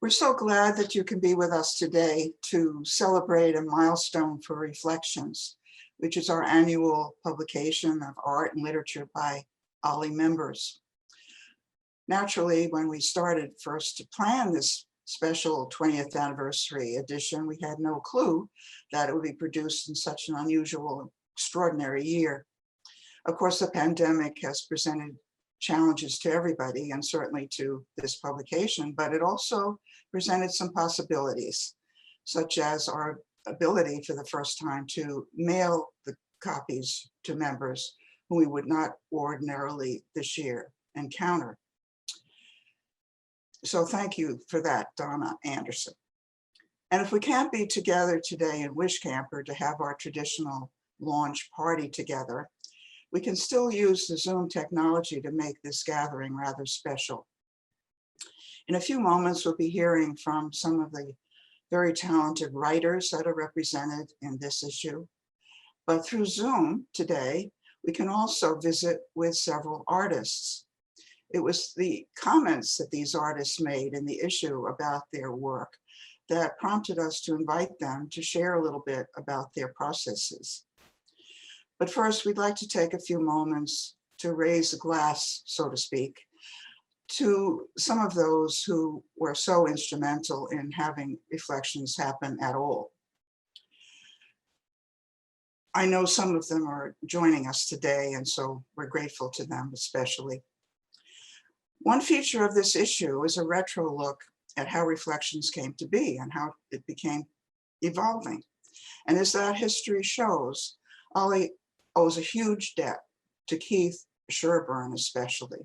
We're so glad that you can be with us today to celebrate a milestone for Reflections, which is our annual publication of art and literature by OLLI members. Naturally, when we started first to plan this special 20th anniversary edition, we had no clue that it would be produced in such an unusual, extraordinary year. Of course, the pandemic has presented challenges to everybody and certainly to this publication, but it also presented some possibilities, such as our ability for the first time to mail the copies to members who we would not ordinarily this year encounter. So thank you for that, Donna Anderson. And if we can't be together today in Wishcamper to have our traditional launch party together, we can still use the Zoom technology to make this gathering rather special. In a few moments, we'll be hearing from some of the very talented writers that are represented in this issue. But through Zoom today, we can also visit with several artists. It was the comments that these artists made in the issue about their work that prompted us to invite them to share a little bit about their processes. But first, we'd like to take a few moments to raise a glass, so to speak, to some of those who were so instrumental in having Reflections happen at all. I know some of them are joining us today, and so we're grateful to them especially. One feature of this issue is a retro look at how Reflections came to be and how it became evolving. And as that history shows, OLLI owes a huge debt to Keith Sherburne especially.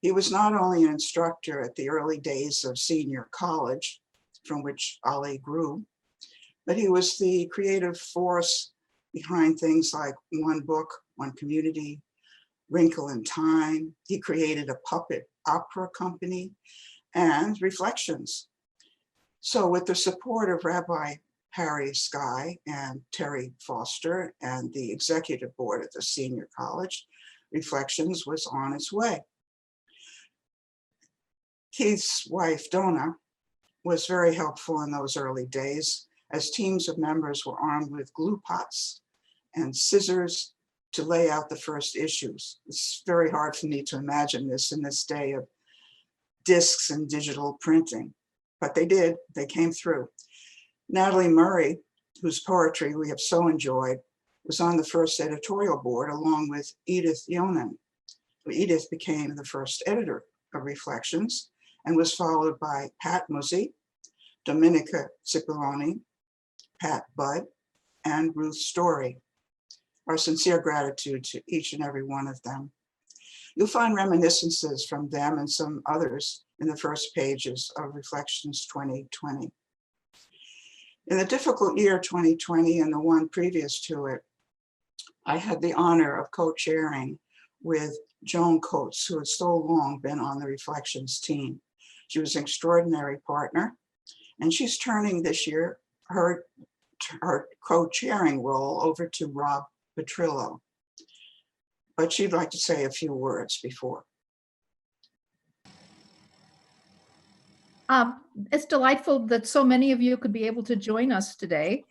He was not only an instructor at the early days of senior college, from which OLLI grew, but he was the creative force behind things like One Book, One Community, Wrinkle in Time. He created a puppet opera company and Reflections. So with the support of Rabbi Harry Sky and Terry Foster and the executive board at the senior college, Reflections was on its way. Keith's wife, Donna, was very helpful in those early days as teams of members were armed with glue pots and scissors to lay out the first issues. It's very hard for me to imagine this in this day of discs and digital printing, but they did, they came through. Natalie Murray, whose poetry we have so enjoyed, was on the first editorial board along with Edith Yonan. Edith became the first editor of Reflections and was followed by Pat Muzzy, Dominica Cipollone, Pat Budd, and Ruth Story. Our sincere gratitude to each and every one of them. You'll find reminiscences from them and some others in the first pages of Reflections 2020. In the difficult year 2020 and the one previous to it, I had the honor of co-chairing with Joan Coates, who had so long been on the Reflections team. She was an extraordinary partner, and she's turning this year her co-chairing role over to Rob Petrillo. But she'd like to say a few words before. It's delightful that so many of you could be able to join us today.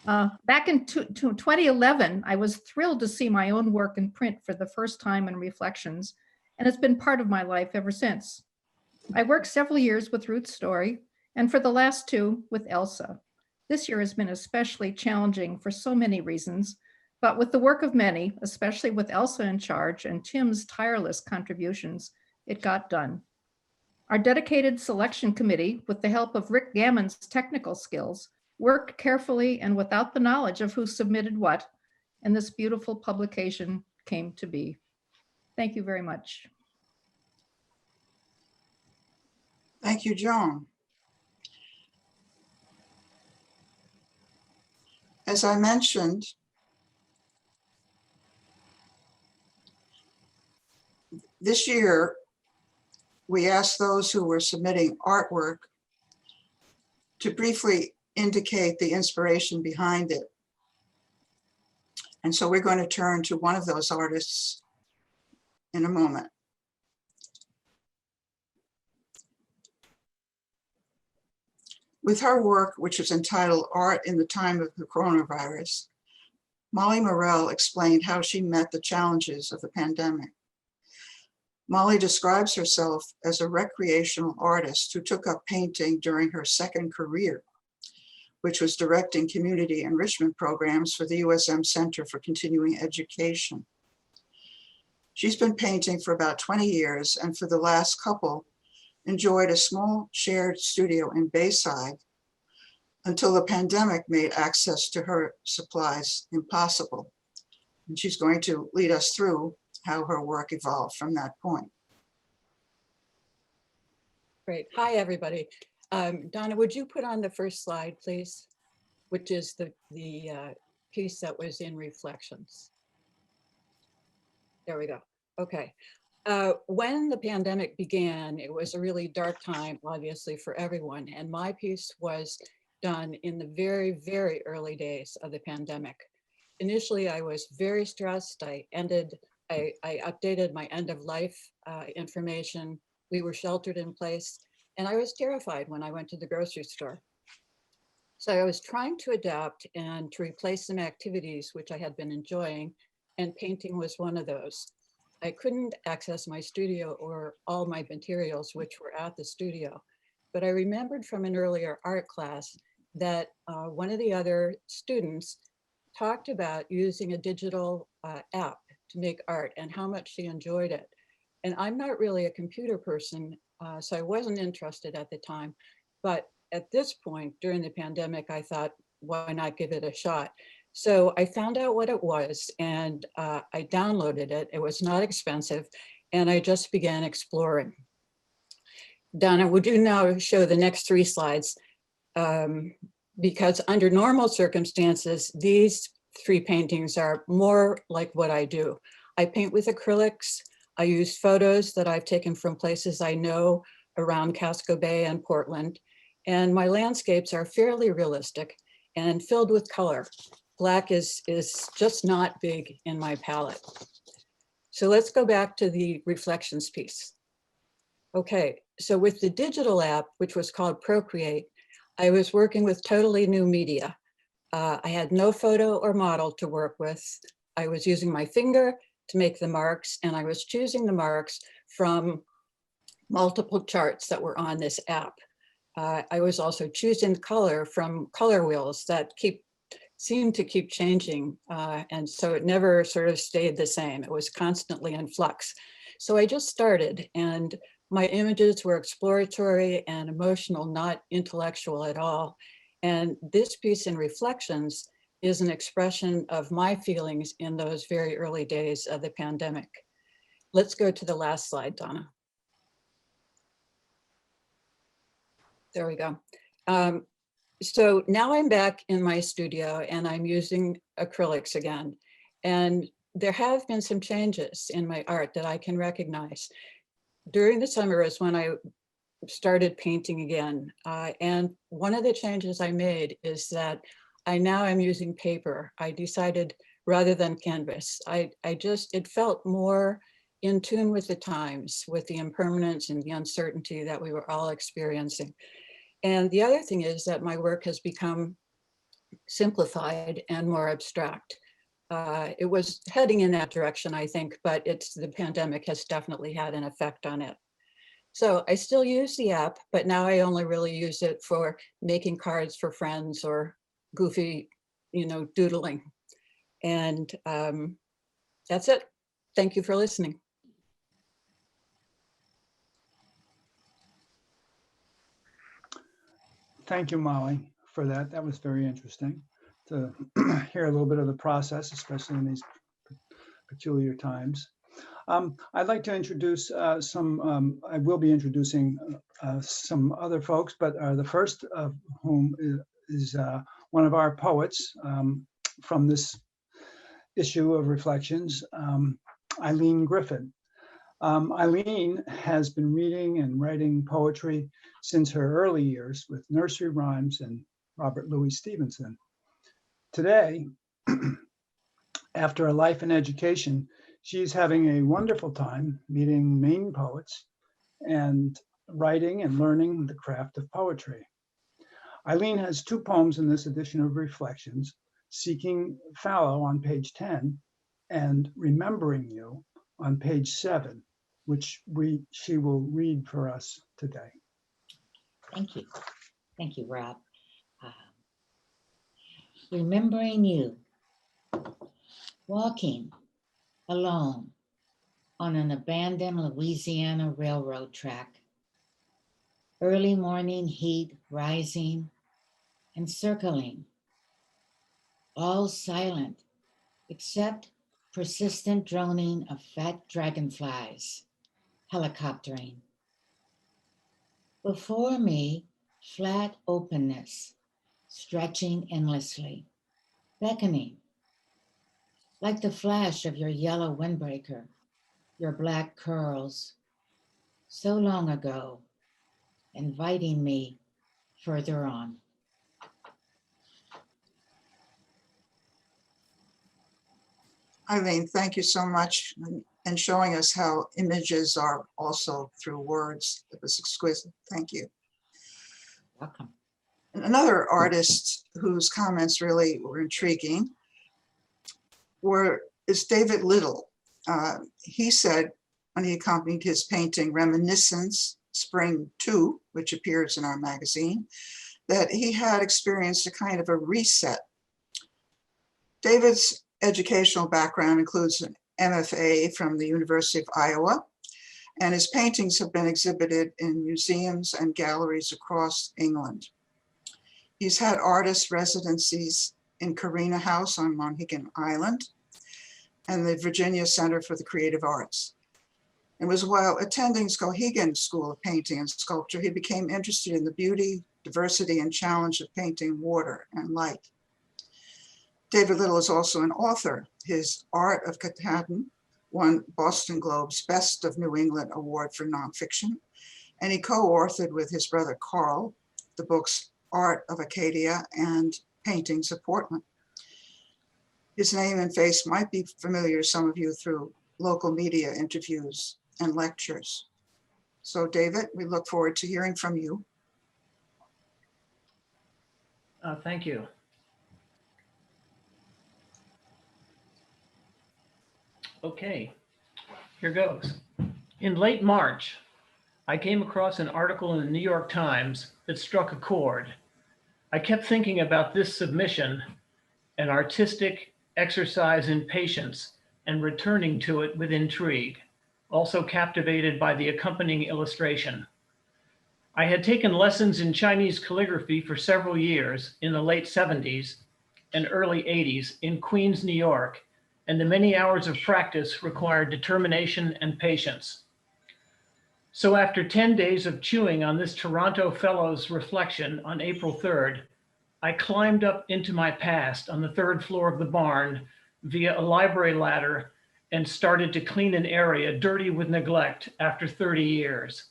Back in 2011, I was thrilled to see my own work in print for the first time in Reflections, and it's been part of my life ever since. I worked several years with Ruth Story, and for the last two with Elsa. This year has been especially challenging for so many reasons, but with the work of many, especially with Elsa in charge and Tim's tireless contributions, it got done. Our dedicated selection committee, with the help of Rick Gammon's technical skills, worked carefully and without the knowledge of who submitted what, and this beautiful publication came to be. Thank you very much. Thank you, Joan. As I mentioned, this year, we asked those who were submitting artwork to briefly indicate the inspiration behind it. And so we're going to turn to one of those artists in a moment. With her work, which was entitled Art in the Time of the Coronavirus, Molly Morell explained how she met the challenges of the pandemic. Molly describes herself as a recreational artist who took up painting during her second career, which was directing community enrichment programs for the USM Center for Continuing Education. She's been painting for about 20 years, and for the last couple, enjoyed a small shared studio in Bayside until the pandemic made access to her supplies impossible. And she's going to lead us through how her work evolved from that point. Great. Hi, everybody. Donna, would you put on the first slide, please? Which is the piece that was in Reflections. There we go. Okay. When the pandemic began, it was a really dark time, obviously, for everyone. And my piece was done in the very, very early days of the pandemic. Initially, I was very stressed. I updated my end of life information. We were sheltered in place, and I was terrified when I went to the grocery store. So I was trying to adapt and to replace some activities which I had been enjoying, and painting was one of those. I couldn't access my studio or all my materials which were at the studio, but I remembered from an earlier art class that one of the other students talked about using a digital app to make art and how much she enjoyed it. And I'm not really a computer person, so I wasn't interested at the time. But at this point during the pandemic, I thought, why not give it a shot? So I found out what it was, and I downloaded it. It was not expensive, and I just began exploring. Donna, would you now show the next 3 slides? Because under normal circumstances, these 3 paintings are more like what I do. I paint with acrylics. I use photos that I've taken from places I know around Casco Bay and Portland. And my landscapes are fairly realistic and filled with color. Black is just not big in my palette. So let's go back to the Reflections piece. Okay, so with the digital app, which was called Procreate, I was working with totally new media. I had no photo or model to work with. I was using my finger to make the marks, and I was choosing the marks from multiple charts that were on this app. I was also choosing color from color wheels that seemed to keep changing. And so it never sort of stayed the same. It was constantly in flux. So I just started, and my images were exploratory and emotional, not intellectual at all. And this piece in Reflections is an expression of my feelings in those very early days of the pandemic. Let's go to the last slide, Donna. There we go. So now I'm back in my studio and I'm using acrylics again. And there have been some changes in my art that I can recognize. During the summer is when I started painting again. And one of the changes I made is that I now am using paper. I decided rather than canvas. It felt more in tune with the times, with the impermanence and the uncertainty that we were all experiencing. And the other thing is that my work has become simplified and more abstract. It was heading in that direction, I think, but the pandemic has definitely had an effect on it. So I still use the app, but now I only really use it for making cards for friends or goofy, doodling. And that's it. Thank you for listening. Thank you, Molly, for that. That was very interesting to hear a little bit of the process, especially in these peculiar times. I'd like to introduce I will be introducing some other folks, but the first of whom is one of our poets from this issue of Reflections, Eileen Griffin. Eileen has been reading and writing poetry since her early years with nursery rhymes and Robert Louis Stevenson. Today, after a life in education, she's having a wonderful time meeting Maine poets and writing and learning the craft of poetry. Eileen has two poems in this edition of Reflections, Seeking Fallow on page 10 and Remembering You on page 7, which she will read for us today. Thank you. Thank you, Rob. Remembering you, walking alone on an abandoned Louisiana railroad track. Early morning heat rising and circling, all silent except persistent droning of fat dragonflies helicoptering. Before me, flat openness, stretching endlessly, beckoning, like the flash of your yellow windbreaker, your black curls, so long ago, inviting me further on. Eileen, thank you so much, and showing us how images are also through words. It was exquisite. Thank you. Welcome. And another artist whose comments really were intriguing is David Little. He said when he accompanied his painting Reminiscence Spring 2, which appears in our magazine, that he had experienced a kind of a reset. David's educational background includes an MFA from the University of Iowa, and his paintings have been exhibited in museums and galleries across England. He's had artist residencies in Carina House on Mohegan Island and the Virginia Center for the Creative Arts. It was while attending Skowhegan School of Painting and Sculpture, he became interested in the beauty, diversity, and challenge of painting water and light. David Little is also an author. His Art of Katahdin won Boston Globe's Best of New England Award for Nonfiction, and he co-authored with his brother Carl the books Art of Acadia and Paintings of Portland. His name and face might be familiar to some of you through local media interviews and lectures. So David, we look forward to hearing from you. Thank you. Okay, here goes. In late March, I came across an article in the New York Times that struck a chord. I kept thinking about this submission, an artistic exercise in patience, and returning to it with intrigue, also captivated by the accompanying illustration. I had taken lessons in Chinese calligraphy for several years in the late 70s and early 80s in Queens, New York, and the many hours of practice required determination and patience. So after 10 days of chewing on this Toronto Fellows reflection on April 3rd, I climbed up into my past on the 3rd floor of the barn via a library ladder and started to clean an area dirty with neglect after 30 years.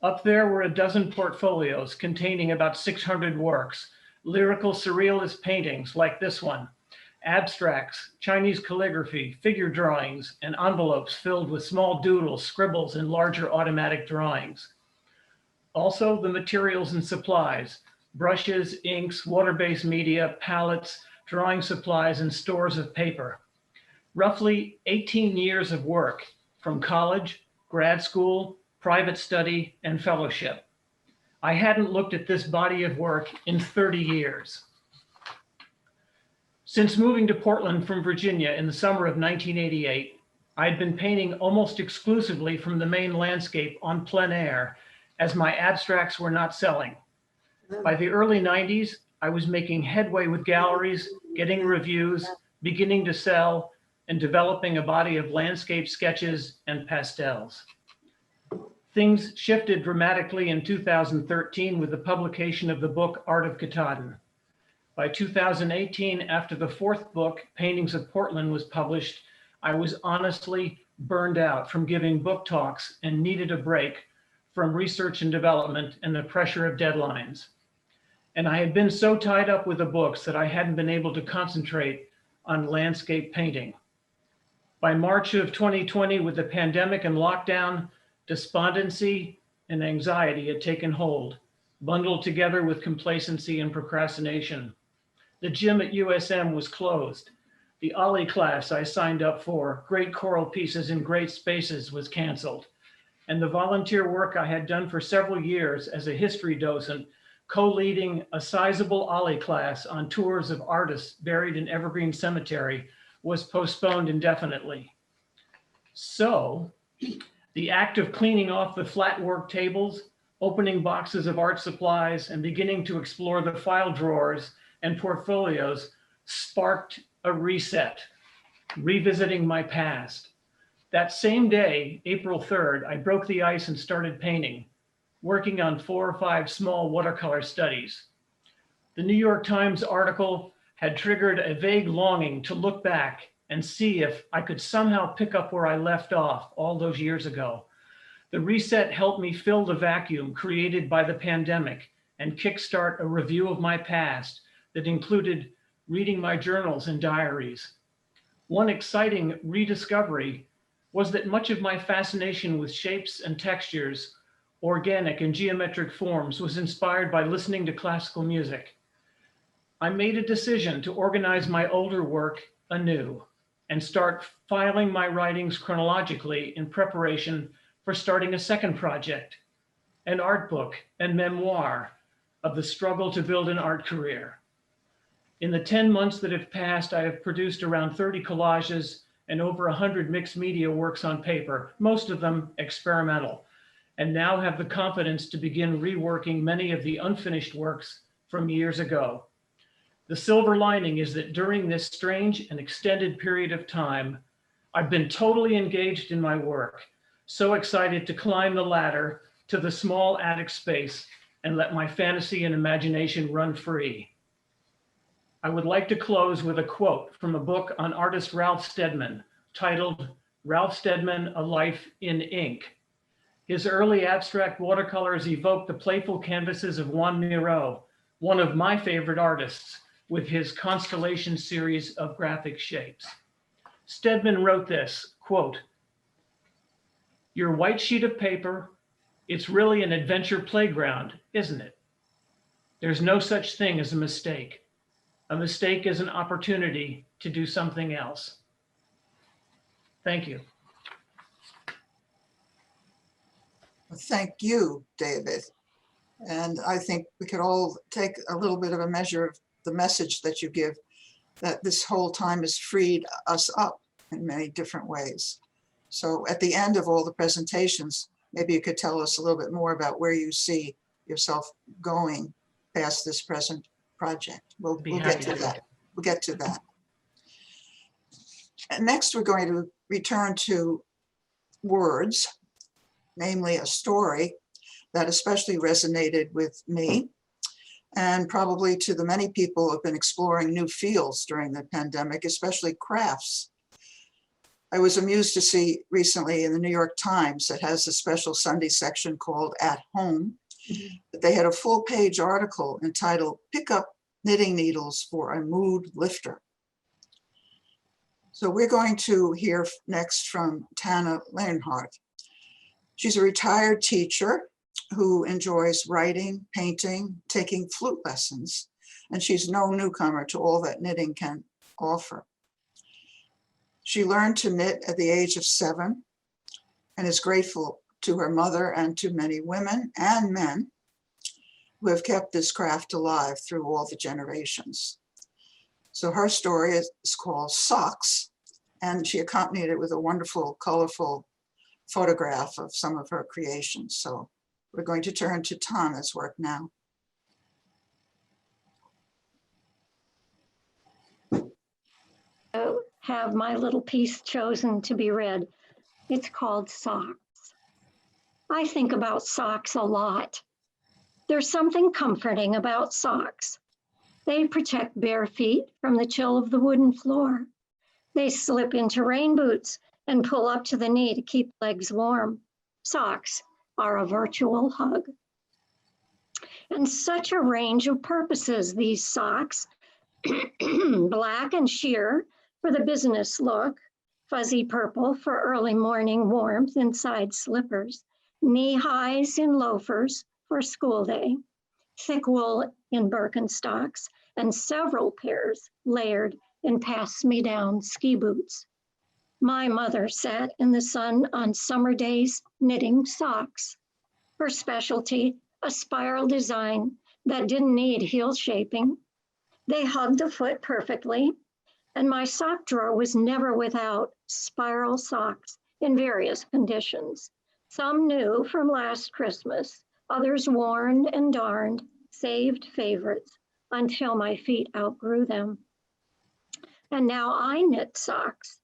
Up there were a dozen portfolios containing about 600 works, lyrical surrealist paintings like this one, abstracts, Chinese calligraphy, figure drawings, and envelopes filled with small doodles, scribbles, and larger automatic drawings. Also the materials and supplies, brushes, inks, water-based media, palettes, drawing supplies, and stores of paper. Roughly 18 years of work from college, grad school, private study, and fellowship. I hadn't looked at this body of work in 30 years. Since moving to Portland from Virginia in the summer of 1988, I'd been painting almost exclusively from the main landscape on plein air, as my abstracts were not selling. By the early 90s, I was making headway with galleries, getting reviews, beginning to sell, and developing a body of landscape sketches and pastels. Things shifted dramatically in 2013 with the publication of the book Art of Katahdin. By 2018, after the 4th book, Paintings of Portland, was published, I was honestly burned out from giving book talks and needed a break from research and development and the pressure of deadlines. And I had been so tied up with the books that I hadn't been able to concentrate on landscape painting. By March of 2020, with the pandemic and lockdown, despondency and anxiety had taken hold, bundled together with complacency and procrastination. The gym at USM was closed. The OLLI class I signed up for, Great Choral Pieces in Great Spaces, was canceled. And the volunteer work I had done for several years as a history docent, co-leading a sizable OLLI class on tours of artists buried in Evergreen Cemetery, was postponed indefinitely. So the act of cleaning off the flat work tables, opening boxes of art supplies, and beginning to explore the file drawers and portfolios sparked a reset, revisiting my past. That same day, April 3rd, I broke the ice and started painting, working on 4 or 5 small watercolor studies. The New York Times article had triggered a vague longing to look back and see if I could somehow pick up where I left off all those years ago. The reset helped me fill the vacuum created by the pandemic and kickstart a review of my past that included reading my journals and diaries. One exciting rediscovery was that much of my fascination with shapes and textures, organic and geometric forms, was inspired by listening to classical music. I made a decision to organize my older work anew and start filing my writings chronologically in preparation for starting a second project, an art book and memoir of the struggle to build an art career. In the 10 months that have passed, I have produced around 30 collages and over 100 mixed media works on paper, most of them experimental, and now have the confidence to begin reworking many of the unfinished works from years ago. The silver lining is that during this strange and extended period of time, I've been totally engaged in my work, so excited to climb the ladder to the small attic space and let my fantasy and imagination run free. I would like to close with a quote from a book on artist Ralph Stedman titled Ralph Stedman, A Life in Ink. His early abstract watercolors evoke the playful canvases of Juan Miro, one of my favorite artists, with his Constellation series of graphic shapes. Stedman wrote this, quote, "Your white sheet of paper, it's really an adventure playground, isn't it? There's no such thing as a mistake. A mistake is an opportunity to do something else." Thank you. Thank you, David. And I think we could all take a little bit of a measure of the message that you give, that this whole time has freed us up in many different ways. So at the end of all the presentations, maybe you could tell us a little bit more about where you see yourself going past this present project. We'll get to that. We'll get to that. And next, we're going to return to words, namely a story that especially resonated with me and probably to the many people who have been exploring new fields during the pandemic, especially crafts. I was amused to see recently in the New York Times, that has a special Sunday section called At Home, that they had a full-page article entitled "Pick Up Knitting Needles for a Mood Lifter." So we're going to hear next from Tana Leonhardt. She's a retired teacher who enjoys writing, painting, taking flute lessons, and she's no newcomer to all that knitting can offer. She learned to knit at the age of 7 and is grateful to her mother and to many women and men who have kept this craft alive through all the generations. So her story is called Socks, and she accompanied it with a wonderful, colorful photograph of some of her creations. So we're going to turn to Tana's work now. Have my little piece chosen to be read. It's called Socks. I think about socks a lot. There's something comforting about socks. They protect bare feet from the chill of the wooden floor. They slip into rain boots and pull up to the knee to keep legs warm. Socks are a virtual hug. And such a range of purposes, these socks. Black and sheer for the business look, fuzzy purple for early morning warmth inside slippers, knee highs in loafers for school day, thick wool in Birkenstocks, and several pairs layered in pass-me-down ski boots. My mother sat in the sun on summer days knitting socks. Her specialty, a spiral design that didn't need heel shaping. They hugged the foot perfectly, and my sock drawer was never without spiral socks in various conditions. Some new from last Christmas, others worn and darned, saved favorites until my feet outgrew them. And now I knit socks.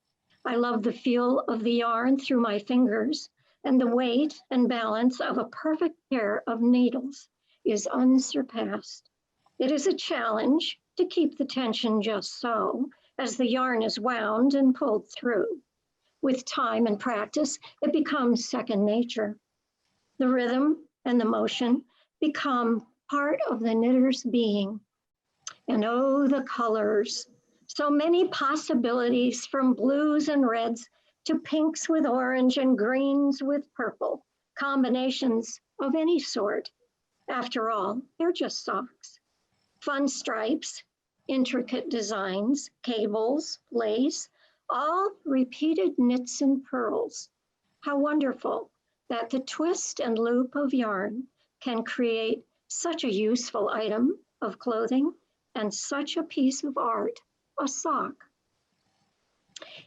I love the feel of the yarn through my fingers, and the weight and balance of a perfect pair of needles is unsurpassed. It is a challenge to keep the tension just so as the yarn is wound and pulled through. With time and practice, it becomes second nature. The rhythm and the motion become part of the knitter's being. And oh, the colors. So many possibilities, from blues and reds to pinks with orange and greens with purple, combinations of any sort. After all, they're just socks. Fun stripes, intricate designs, cables, lace, all repeated knits and pearls. How wonderful that the twist and loop of yarn can create such a useful item of clothing and such a piece of art, a sock.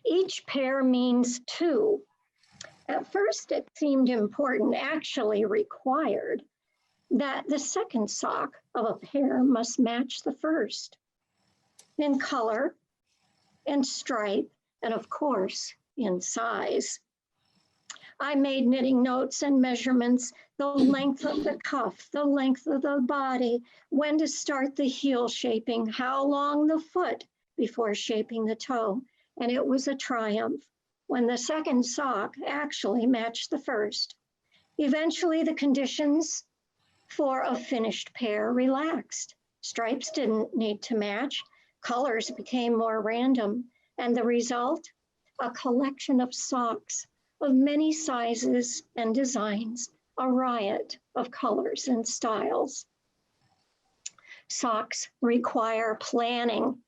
Each pair means two. At first, it seemed important, actually required, that the second sock of a pair must match the first in color, in stripe, and of course, in size. I made knitting notes and measurements, the length of the cuff, the length of the body, when to start the heel shaping, how long the foot before shaping the toe. And it was a triumph when the second sock actually matched the first. Eventually, the conditions for a finished pair relaxed. Stripes didn't need to match, colors became more random, and the result, a collection of socks of many sizes and designs, a riot of colors and styles. Socks require planning.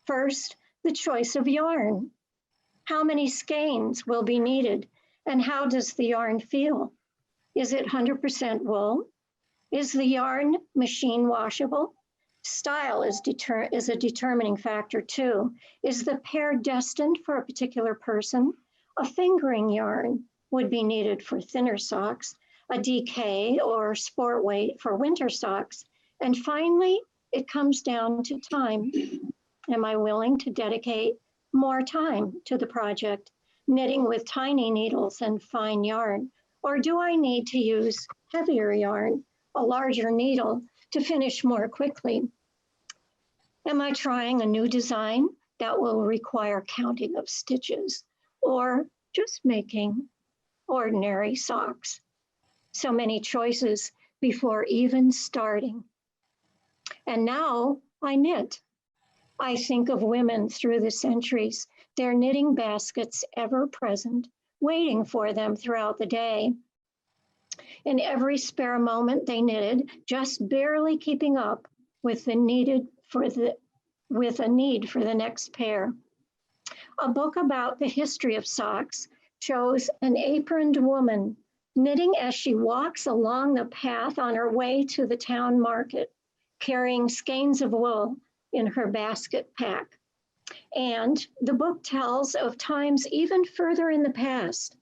First, the choice of yarn. How many skeins will be needed, and how does the yarn feel? Is it 100% wool? Is the yarn machine washable? Style is a determining factor too. Is the pair destined for a particular person? A fingering yarn would be needed for thinner socks, a DK or sport weight for winter socks. And finally, it comes down to time. Am I willing to dedicate more time to the project, knitting with tiny needles and fine yarn? Or do I need to use heavier yarn, a larger needle, to finish more quickly? Am I trying a new design that will require counting of stitches, or just making ordinary socks? So many choices before even starting. And now I knit. I think of women through the centuries, their knitting baskets ever present, waiting for them throughout the day. In every spare moment they knitted, just barely keeping up with the need for the next pair. A book about the history of socks shows an aproned woman knitting as she walks along the path on her way to the town market, carrying skeins of wool in her basket pack. And the book tells of times even further in the past.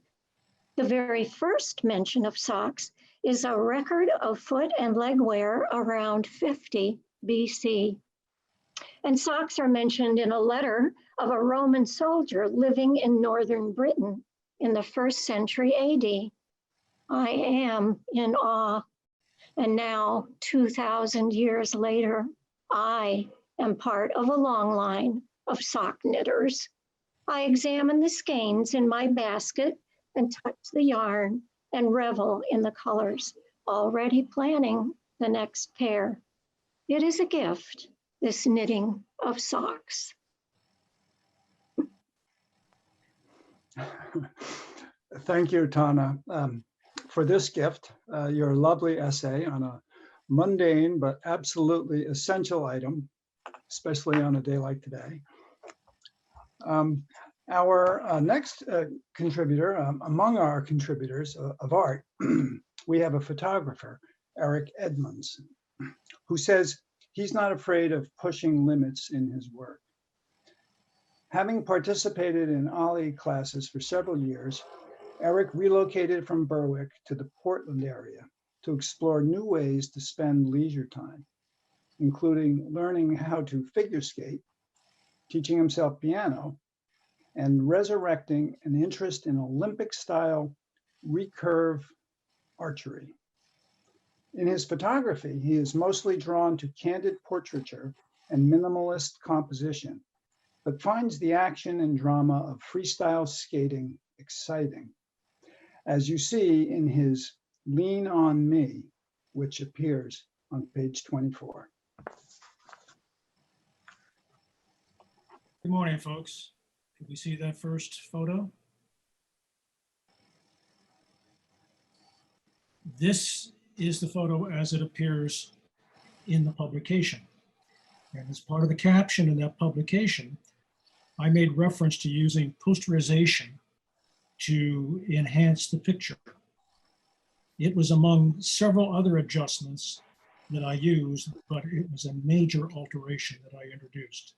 The very first mention of socks is a record of foot and leg wear around 50 BC. And socks are mentioned in a letter of a Roman soldier living in northern Britain in the 1st century AD. I am in awe. And now, 2,000 years later, I am part of a long line of sock knitters. I examine the skeins in my basket and touch the yarn and revel in the colors, already planning the next pair. It is a gift, this knitting of socks. Thank you, Tana, for this gift, your lovely essay on a mundane but absolutely essential item, especially on a day like today. Our next contributor, among our contributors of art, we have a photographer, Eric Edmunds, who says he's not afraid of pushing limits in his work. Having participated in OLLI classes for several years, Eric relocated from Berwick to the Portland area to explore new ways to spend leisure time, including learning how to figure skate, teaching himself piano, and resurrecting an interest in Olympic-style recurve archery. In his photography, he is mostly drawn to candid portraiture and minimalist composition, but finds the action and drama of freestyle skating exciting, as you see in his Lean on Me, which appears on page 24. Good morning, folks. Can we see that first photo? This is the photo as it appears in the publication. And as part of the caption in that publication, I made reference to using posterization to enhance the picture. It was among several other adjustments that I used, but it was a major alteration that I introduced.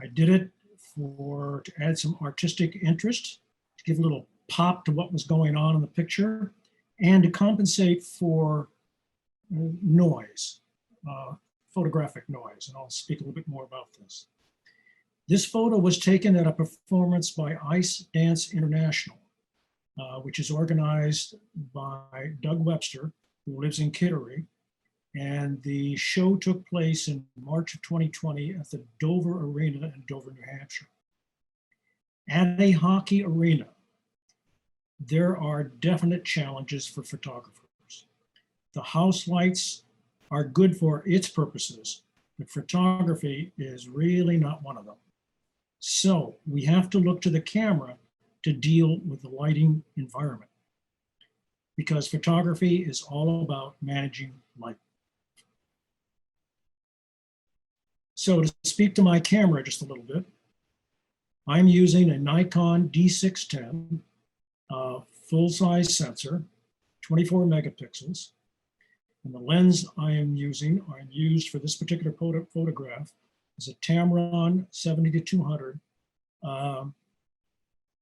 I did it to add some artistic interest, to give a little pop to what was going on in the picture, and to compensate for noise, photographic noise, and I'll speak a little bit more about this. This photo was taken at a performance by Ice Dance International, which is organized by Doug Webster, who lives in Kittery. And the show took place in March of 2020 at the Dover Arena in Dover, New Hampshire. At a hockey arena, there are definite challenges for photographers. The house lights are good for its purposes, but photography is really not one of them. So we have to look to the camera to deal with the lighting environment, because photography is all about managing light. So to speak to my camera just a little bit, I'm using a Nikon D610 full-size sensor, 24 megapixels. And the lens I am used for this particular photograph is a Tamron 70-200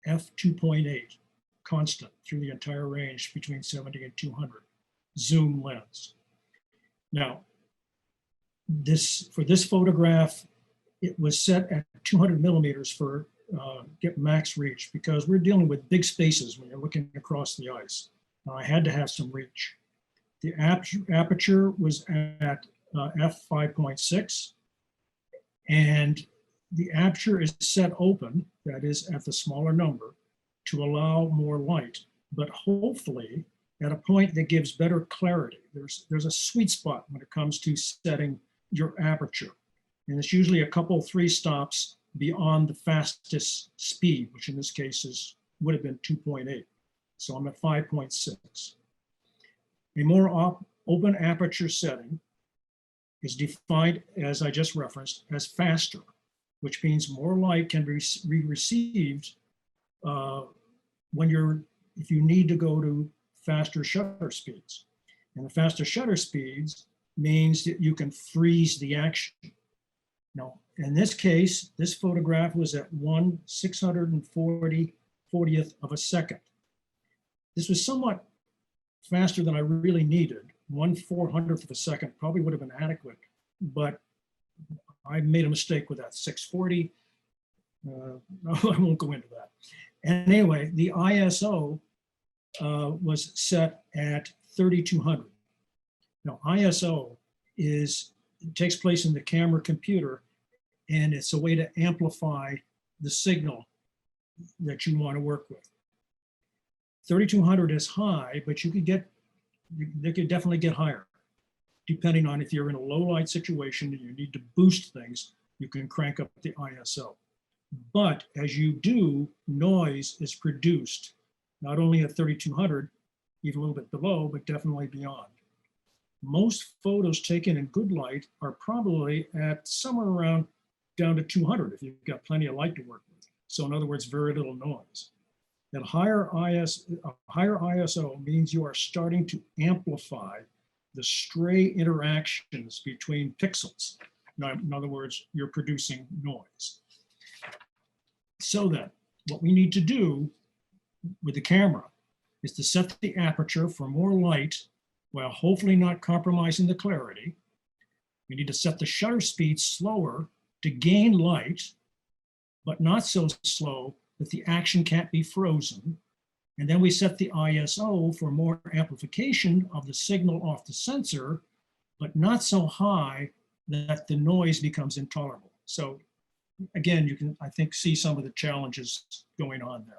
f2.8 constant through the entire range between 70 and 200 zoom lens. Now, for this photograph, it was set at 200 millimeters for get max reach, because we're dealing with big spaces when you're looking across the ice. Now, I had to have some reach. The aperture was at f5.6, and the aperture is set open, that is at the smaller number, to allow more light, but hopefully at a point that gives better clarity. There's a sweet spot when it comes to setting your aperture. And it's usually a couple, 3 stops beyond the fastest speed, which in this case would have been 2.8. So I'm at 5.6. A more open aperture setting is defined, as I just referenced, as faster, which means more light can be received if you need to go to faster shutter speeds. And the faster shutter speeds means that you can freeze the action. Now, in this case, this photograph was at 1/640th of a second. This was somewhat faster than I really needed. 1/400th of a second probably would have been adequate, but I made a mistake with that. 640, I won't go into that. And anyway, the ISO was set at 3200. Now, ISO takes place in the camera computer, and it's a way to amplify the signal that you want to work with. 3200 is high, but they could definitely get higher. Depending on if you're in a low light situation and you need to boost things, you can crank up the ISO. But as you do, noise is produced, not only at 3200, even a little bit below, but definitely beyond. most photos taken in good light are probably at somewhere around down to 200 if you've got plenty of light to work with. So in other words, very little noise. That higher ISO means you are starting to amplify the stray interactions between pixels. In other words, you're producing noise. So then, what we need to do with the camera is to set the aperture for more light while hopefully not compromising the clarity. We need to set the shutter speed slower to gain light, but not so slow that the action can't be frozen. And then we set the ISO for more amplification of the signal off the sensor, but not so high that the noise becomes intolerable. So again, you can, I think, see some of the challenges going on there.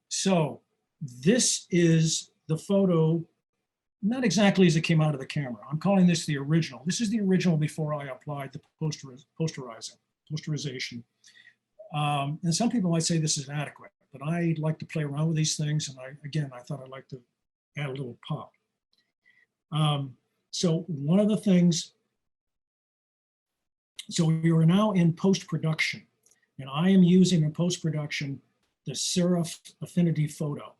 So this is the photo, not exactly as it came out of the camera. I'm calling this the original. This is the original before I applied the posterization. And some people might say this is inadequate, but I like to play around with these things. And I thought I'd like to add a little pop. So one of the things, so we are now in post-production, and I am using in post-production the Serif Affinity Photo.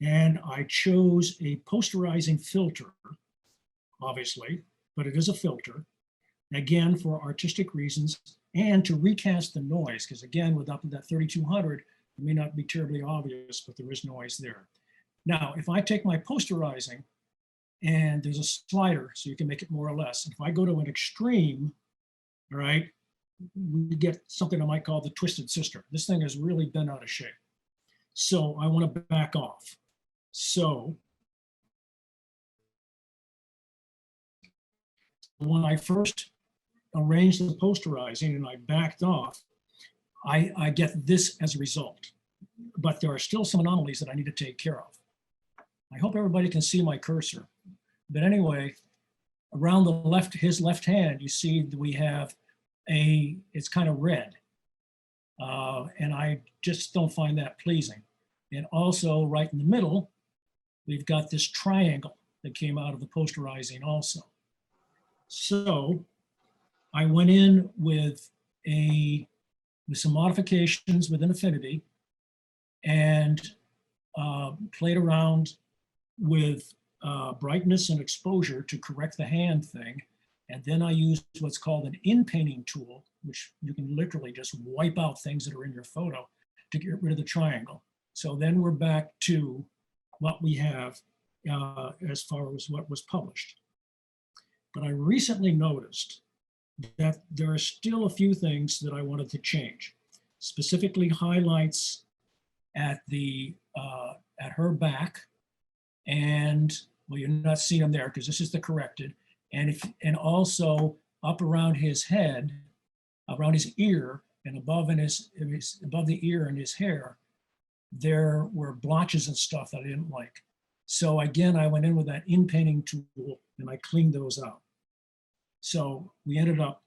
And I chose a posterizing filter, obviously, but it is a filter, again, for artistic reasons, and to recast the noise, because again, with up to that 3200, it may not be terribly obvious, but there is noise there. Now, if I take my posterizing, and there's a slider, so you can make it more or less. If I go to an extreme, all right, we get something I might call the twisted sister. This thing has really been out of shape. So I want to back off. So when I first arranged the posterizing and I backed off, I get this as a result. But there are still some anomalies that I need to take care of. I hope everybody can see my cursor. But anyway, around the left, his left hand, you see that we have it's kind of red. And I just don't find that pleasing. And also right in the middle, we've got this triangle that came out of the posterizing also. So I went in with some modifications within Affinity and played around with brightness and exposure to correct the hand thing. And then I used what's called an in-painting tool, which you can literally just wipe out things that are in your photo to get rid of the triangle. So then we're back to what we have as far as what was published. But I recently noticed that there are still a few things that I wanted to change, specifically highlights at her back, and well, you're not seeing them there because this is the corrected, and also up around his head, around his ear, and above above the ear and his hair, there were blotches and stuff that I didn't like. So again, I went in with that in-painting tool and I cleaned those out. So we ended up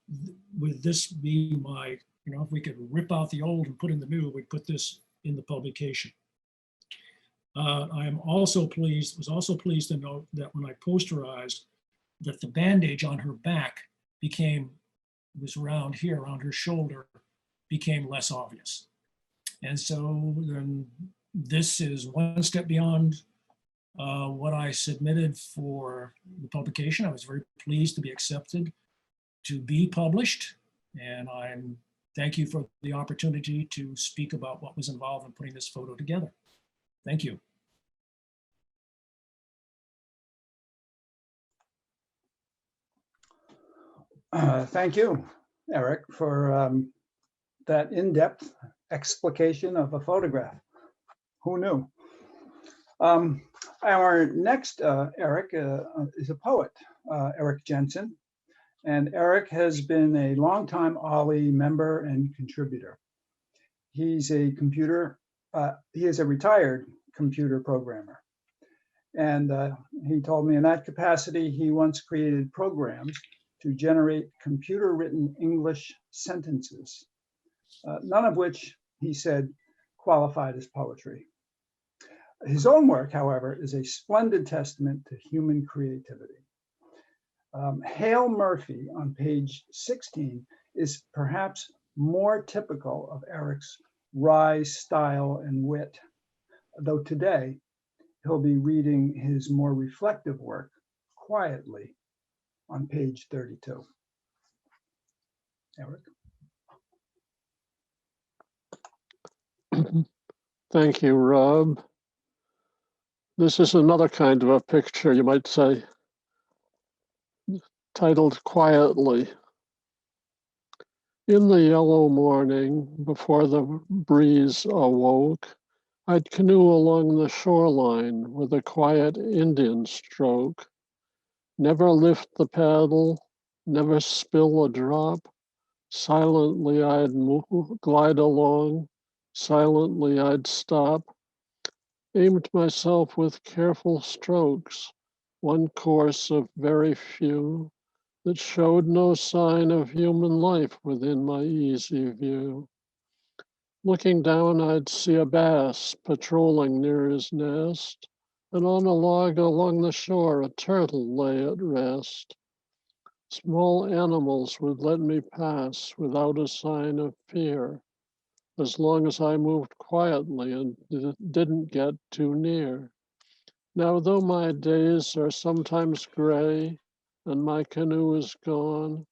with this being my, if we could rip out the old and put in the new, we'd put this in the publication. I am also pleased, was also pleased to note that when I posterized, that the bandage on her back was around here, around her shoulder, became less obvious. And so then this is one step beyond what I submitted for the publication. I was very pleased to be accepted to be published. And thank you for the opportunity to speak about what was involved in putting this photo together. Thank you. Thank you, Eric, for that in-depth explication of a photograph. Who knew? Our next Eric is a poet, Eric Jensen. And Eric has been a longtime OLLI member and contributor. He is a retired computer programmer. And he told me in that capacity, he once created programs to generate computer-written English sentences, none of which, he said, qualified as poetry. His own work, however, is a splendid testament to human creativity. Hale Murphy on page 16 is perhaps more typical of Eric's wry style and wit, though today he'll be reading his more reflective work quietly on page 32. Eric? Thank you, Rob. This is another kind of a picture, you might say, titled Quietly. In the yellow morning, before the breeze awoke, I'd canoe along the shoreline with a quiet Indian stroke. Never lift the paddle, never spill a drop. Silently I'd glide along, silently I'd stop. Aimed myself with careful strokes, one course of very few that showed no sign of human life within my easy view. Looking down, I'd see a bass patrolling near his nest, and on a log along the shore, a turtle lay at rest. Small animals would let me pass without a sign of fear, as long as I moved quietly and didn't get too near. Now, though my days are sometimes gray and my canoe is gone,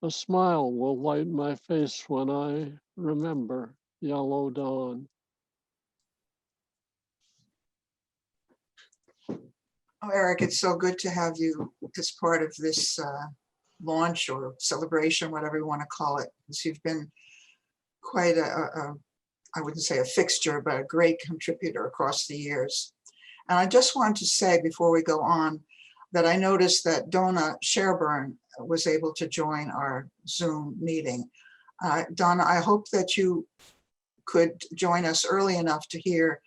a smile will light my face when I remember yellow dawn. Oh, Eric, it's so good to have you as part of this launch or celebration, whatever you want to call it, because you've been quite I wouldn't say a fixture, but a great contributor across the years. And I just want to say before we go on that I noticed that Donna Sherburne was able to join our Zoom meeting. Donna, I hope that you could join us early enough to hear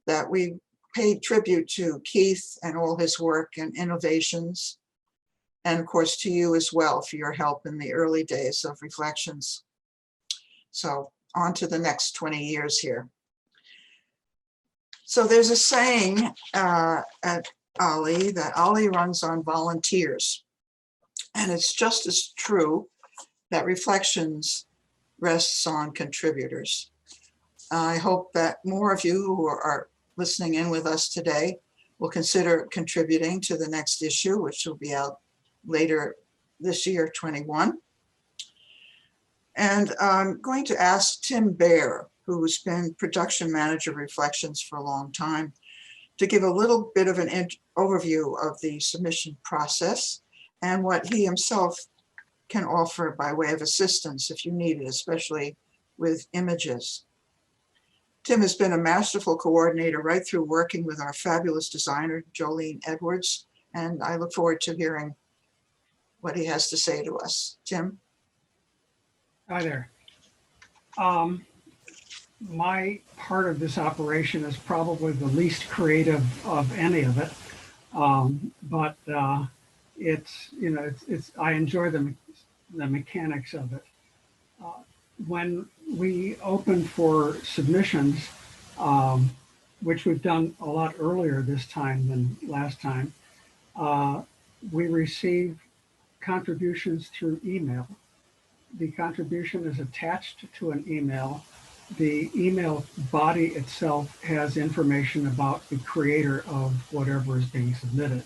that we paid tribute to Keith and all his work and innovations, and of course to you as well for your help in the early days of Reflections. So on to the next 20 years here. So there's a saying at OLLI that OLLI runs on volunteers. And it's just as true that Reflections rests on contributors. I hope that more of you who are listening in with us today will consider contributing to the next issue, which will be out later this year, 21. And I'm going to ask Tim Baer, who's been production manager of Reflections for a long time, to give a little bit of an overview of the submission process and what he himself can offer by way of assistance if you need it, especially with images. Tim has been a masterful coordinator right through working with our fabulous designer, Jolene Edwards, and I look forward to hearing what he has to say to us. Tim? Hi there. My part of this operation is probably the least creative of any of it, but it's, you know, it's I enjoy the mechanics of it. When we open for submissions, which we've done a lot earlier this time than last time, we receive contributions through email. The contribution is attached to an email. The email body itself has information about the creator of whatever is being submitted.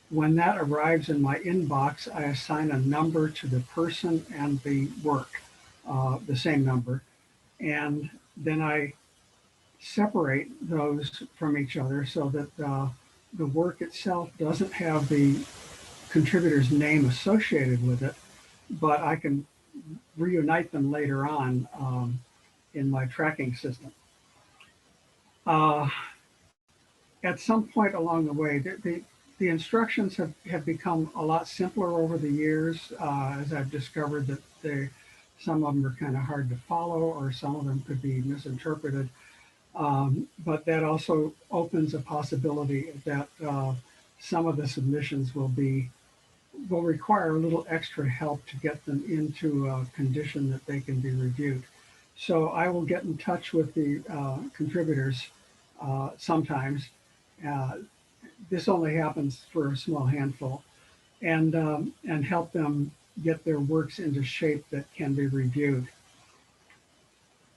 When that arrives in my inbox, I assign a number to the person and the work, the same number, and then I separate those from each other so that the work itself doesn't have the contributor's name associated with it, but I can reunite them later on in my tracking system. At some point along the way, the instructions have become a lot simpler over the years, as I've discovered that some of them are kind of hard to follow, or some of them could be misinterpreted. But that also opens a possibility that some of the submissions will require a little extra help to get them into a condition that they can be reviewed. So I will get in touch with the contributors sometimes. This only happens for a small handful. and help them get their works into shape that can be reviewed.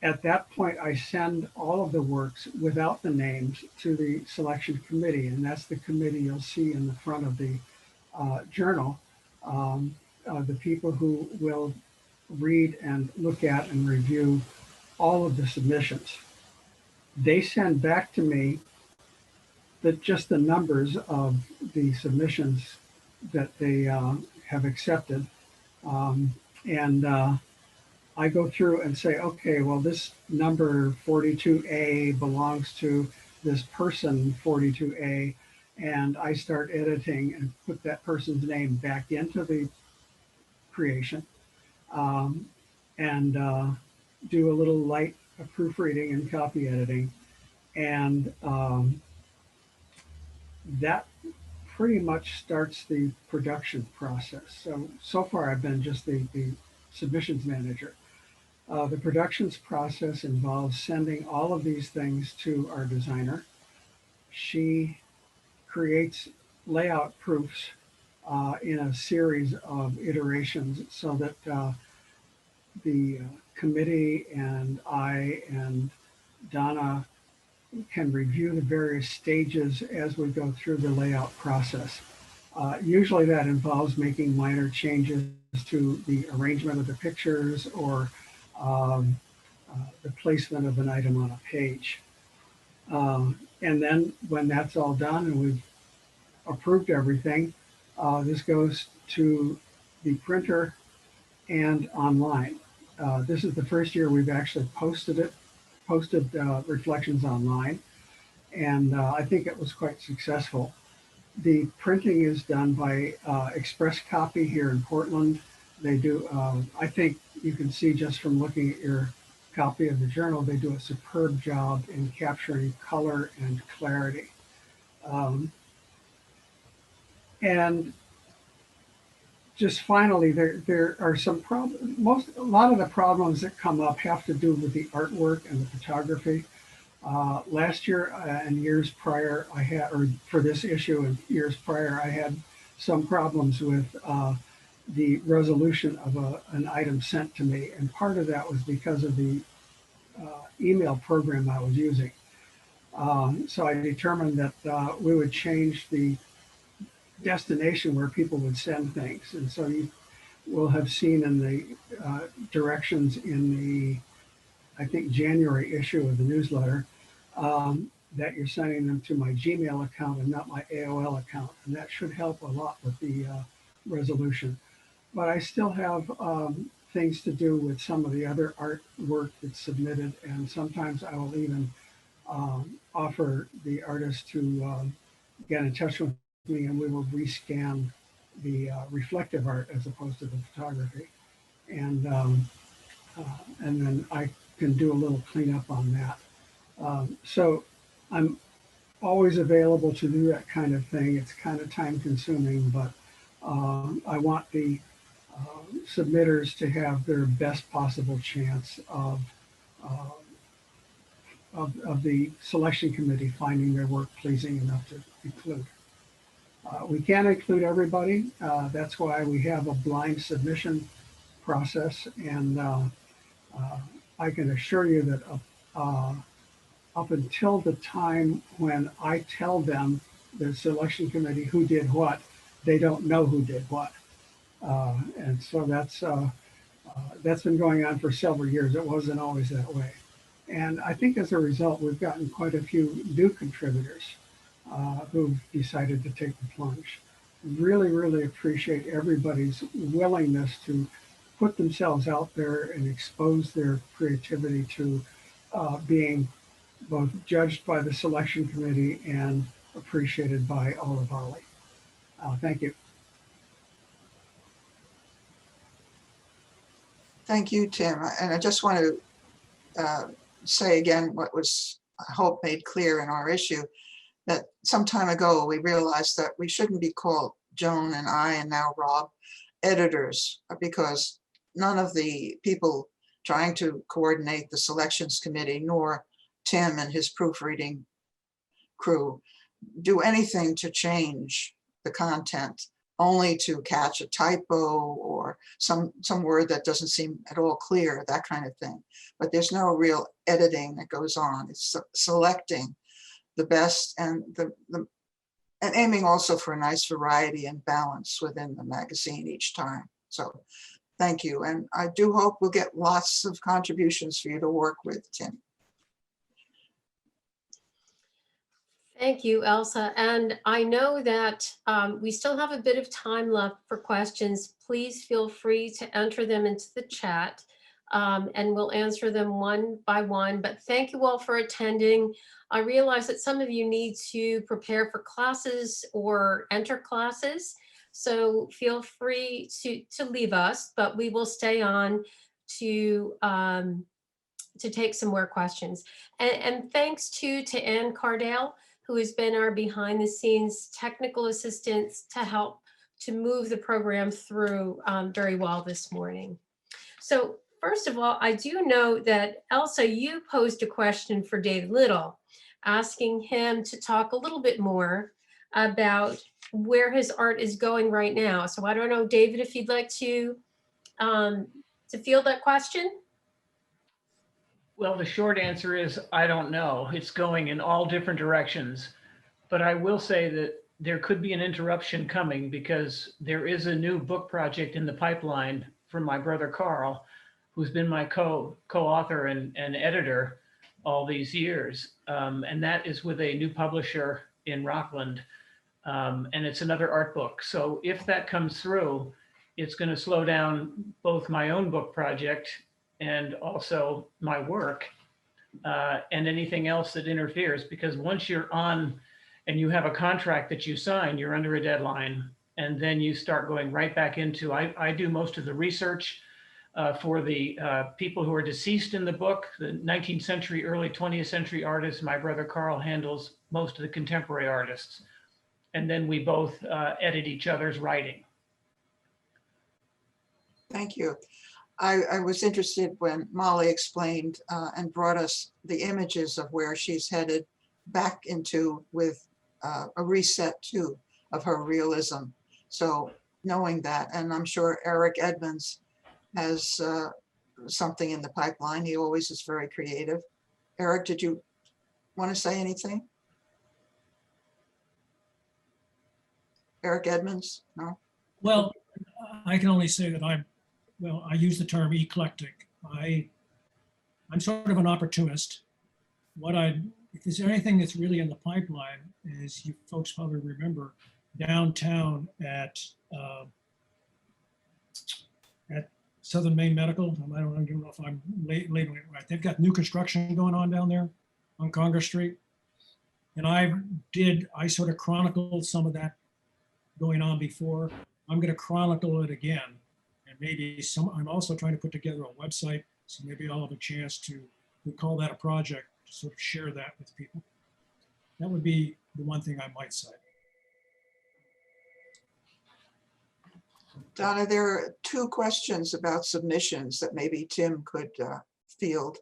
At that point, I send all of the works without the names to the selection committee, and that's the committee you'll see in the front of the journal. The people who will read and look at and review all of the submissions. They send back to me just the numbers of the submissions that they have accepted. I go through and say, okay, well, this number 42A belongs to this person 42A, and I start editing and put that person's name back into the creation, and do a little light proofreading and copy editing. And that pretty much starts the production process. So far I've been just the submissions manager. The productions process involves sending all of these things to our designer. She creates layout proofs in a series of iterations so that the committee and I and Donna can review the various stages as we go through the layout process. Usually that involves making minor changes to the arrangement of the pictures or the placement of an item on a page. And then when that's all done and we've approved everything, this goes to the printer and online. This is the first year we've actually posted Reflections online, and I think it was quite successful. The printing is done by Express Copy here in Portland. They do, I think you can see just from looking at your copy of the journal, they do a superb job in capturing color and clarity. And just finally, there are some problems. A lot of the problems that come up have to do with the artwork and the photography. Last year and years prior, for this issue and years prior, I had some problems with the resolution of an item sent to me. And part of that was because of the email program I was using. So I determined that we would change the destination where people would send things. And so you will have seen in the directions in the, I think, January issue of the newsletter, that you're sending them to my Gmail account and not my AOL account. And that should help a lot with the resolution. But I still have things to do with some of the other artwork that's submitted. And sometimes I will even offer the artist to get in touch with me, and we will rescan the reflective art as opposed to the photography. And then I can do a little cleanup on that. So I'm always available to do that kind of thing. It's kind of time consuming, but I want the submitters to have their best possible chance of the selection committee finding their work pleasing enough to include. We can't include everybody. That's why we have a blind submission process. And I can assure you that up until the time when I tell them, the selection committee, who did what, they don't know who did what. And so that's been going on for several years. It wasn't always that way. And I think as a result, we've gotten quite a few new contributors who've decided to take the plunge. Really, really appreciate everybody's willingness to put themselves out there and expose their creativity to being both judged by the selection committee and appreciated by all of OLLI. Thank you. Thank you, Tim. And I just want to say again what was, I hope, made clear in our issue, that some time ago we realized that we shouldn't be called, Joan and I and now Rob, editors, because none of the people trying to coordinate the selections committee, nor Tim and his proofreading crew, do anything to change the content only to catch a typo or some word that doesn't seem at all clear, that kind of thing. But there's no real editing that goes on. It's selecting the best and and aiming also for a nice variety and balance within the magazine each time. So thank you. And I do hope we'll get lots of contributions for you to work with, Tim. Thank you, Elsa. And I know that we still have a bit of time left for questions. Please feel free to enter them into the chat and we'll answer them one by one. But thank you all for attending. I realize that some of you need to prepare for classes or enter classes. So feel free to leave us, but we will stay on to take some more questions. And thanks to Ann Cardale, who has been our behind the scenes technical assistance to help to move the program through very well this morning. So first of all, I do know that Elsa, you posed a question for David Little, asking him to talk a little bit more about where his art is going right now. So I don't know, David, if you'd like to field that question. Well, the short answer is I don't know. It's going in all different directions. But I will say that there could be an interruption coming because there is a new book project in the pipeline from my brother Carl, who's been my co-author and editor all these years. And that is with a new publisher in Rockland. And it's another art book. So if that comes through, it's going to slow down both my own book project and also my work and anything else that interferes, because once you're on and you have a contract that you sign, you're under a deadline, and then you start going right back into, I do most of the research for the people who are deceased in the book, the 19th century, early 20th century artists. My brother Carl handles most of the contemporary artists. And then we both edit each other's writing. Thank you. I was interested when Molly explained and brought us the images of where she's headed back into with a reset too of her realism. So knowing that, and I'm sure Eric Edmunds has something in the pipeline. He always is very creative. Eric, did you want to say anything? Eric Edmunds? No? Well, I can only say that I use the term eclectic. I'm sort of an opportunist. If there's anything that's really in the pipeline, as you folks probably remember, downtown at Southern Maine Medical, I don't know if I'm labeling it right. They've got new construction going on down there on Congress Street. And I sort of chronicled some of that going on before. I'm going to chronicle it again. And maybe I'm also trying to put together a website, so maybe I'll have a chance to call that a project, to sort of share that with people. That would be the one thing I might say. Donna, there are two questions about submissions that maybe Tim could field.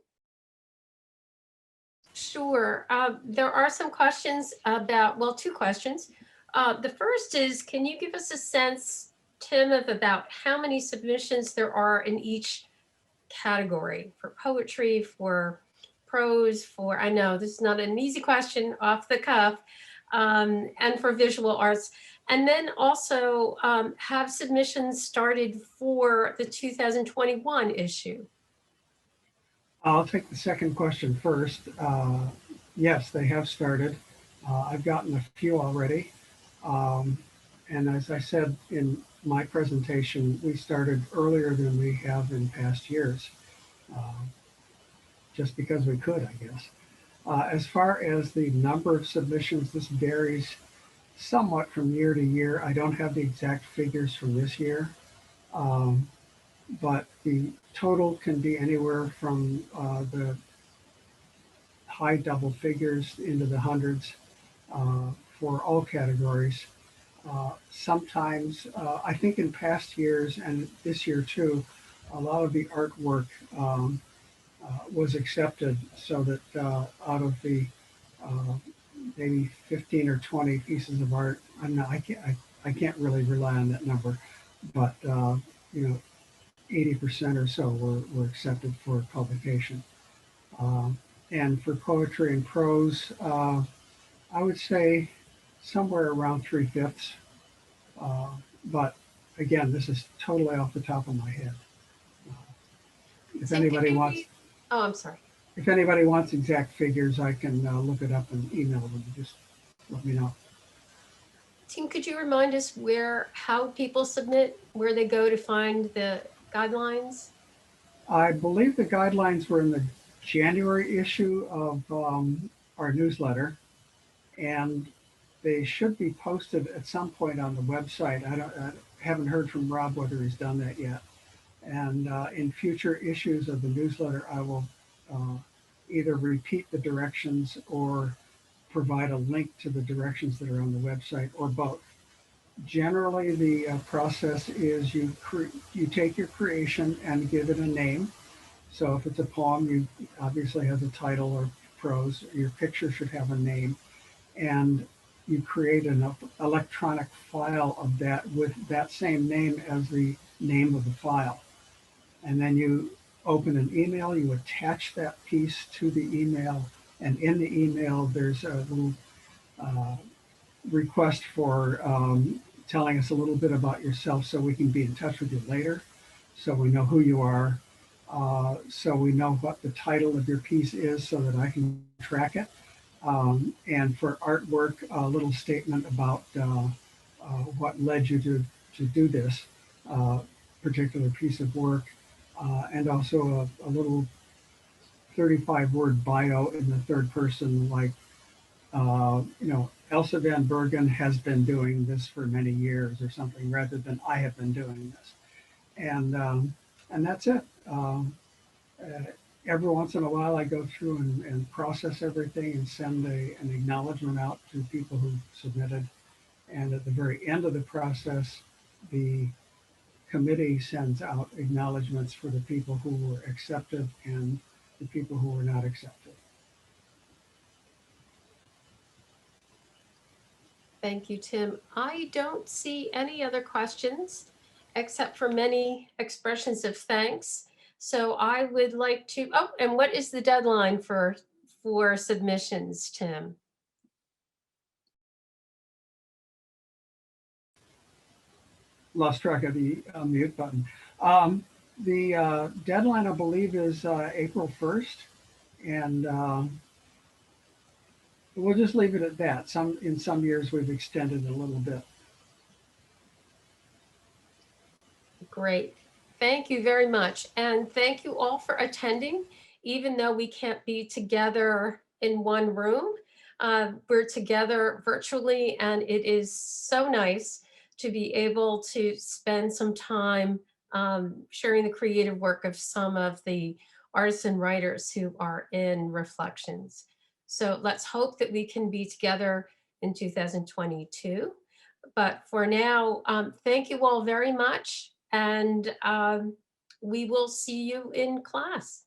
Sure. There are some questions about, well, two questions. The first is, can you give us a sense, Tim, of about how many submissions there are in each category, for poetry, for prose, for, I know this is not an easy question off the cuff, and for visual arts. And then also have submissions started for the 2021 issue? I'll take the second question first. Yes, they have started. I've gotten a few already. And as I said in my presentation, we started earlier than we have in past years, just because we could, I guess. As far as the number of submissions, this varies somewhat from year to year. I don't have the exact figures from this year, but the total can be anywhere from the high double figures into the hundreds for all categories. Sometimes, I think in past years and this year too, a lot of the artwork was accepted, so that out of the maybe 15 or 20 pieces of art, I I can't really rely on that number, but, 80% or so were accepted for publication. And for poetry and prose, I would say somewhere around 3/5. But again, this is totally off the top of my head. If Tim, could anybody you wants, read- Oh, I'm sorry. if anybody wants exact figures, I can look it up and email them. Just let me know. Tim, could you remind us how people submit, where they go to find the guidelines? I believe the guidelines were in the January issue of our newsletter, and they should be posted at some point on the website. I haven't heard from Rob whether he's done that yet. And in future issues of the newsletter, I will either repeat the directions or provide a link to the directions that are on the website, or both. Generally, the process is you take your creation and give it a name. So if it's a poem, you obviously has a title, or prose. Your picture should have a name, and you create an electronic file of that with that same name as the name of the file. And then you open an email, you attach that piece to the email, and in the email there's a little request for telling us a little bit about yourself so we can be in touch with you later, so we know who you are, so we know what the title of your piece is so that I can track it. And for artwork, a little statement about what led you to do this particular piece of work, and also a little 35-word bio in the third person, like, Elsa Van Bergen has been doing this for many years or something, rather than I have been doing this. And that's it. Every once in a while, I go through and process everything and send an acknowledgement out to people who submitted. And at the very end of the process, the committee sends out acknowledgements for the people who were accepted and the people who were not accepted. Thank you, Tim. I don't see any other questions except for many expressions of thanks. So I would like to, oh, and what is the deadline for submissions, Tim? Lost track of the mute button. The deadline, I believe, is April 1st, and we'll just leave it at that. In some years, we've extended it a little bit. Great. Thank you very much. And thank you all for attending, even though we can't be together in one room. We're together virtually, and it is so nice to be able to spend some time sharing the creative work of some of the artists and writers who are in Reflections. So let's hope that we can be together in 2022. But for now, thank you all very much. And we will see you in class.